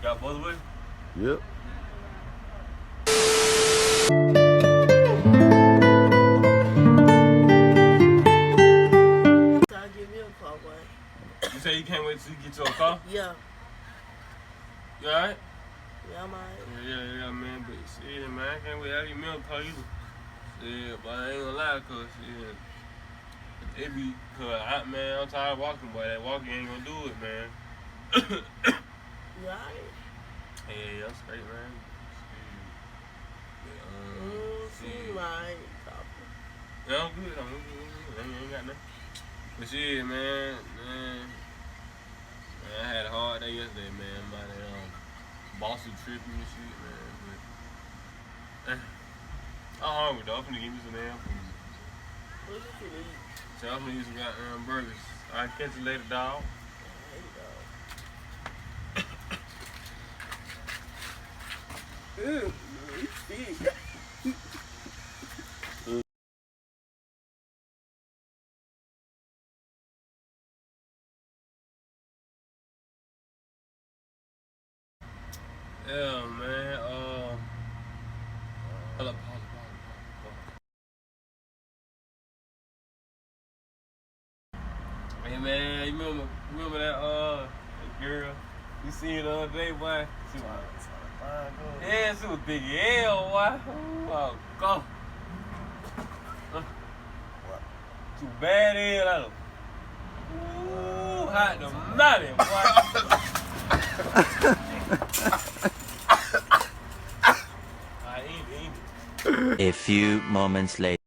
got both ways? Yep. I'll give you a car, boy. You say you can't wait till you get to a car? Yeah. You alright? Yeah, I'm alright. Yeah, man. But shit, man, I can't wait. I get me a car either. Yeah, but I ain't gonna lie, cause shit, it be, man, I'm tired of walking, boy. That walking ain't gonna do it, man. You alright? Yeah, I'm straight, man. Seem like talking. Yeah, I'm good. I ain't got nothing. But shit, man, I had a hard day yesterday, man. My bossy tripping and shit, man. But, I'm hungry, though. I'm finna give me some damn food. What you finna eat? So I'm gonna eat some goddamn burgers. Alright, catch you later, dog. You sick. Yeah, man. Hold up, pause. Hey, man, you remember that girl you seen the other day, boy? Yeah, she was big as hell, boy. Oh, God. Too bad as hell. Ooh, hot the nothing, boy. A few moments later.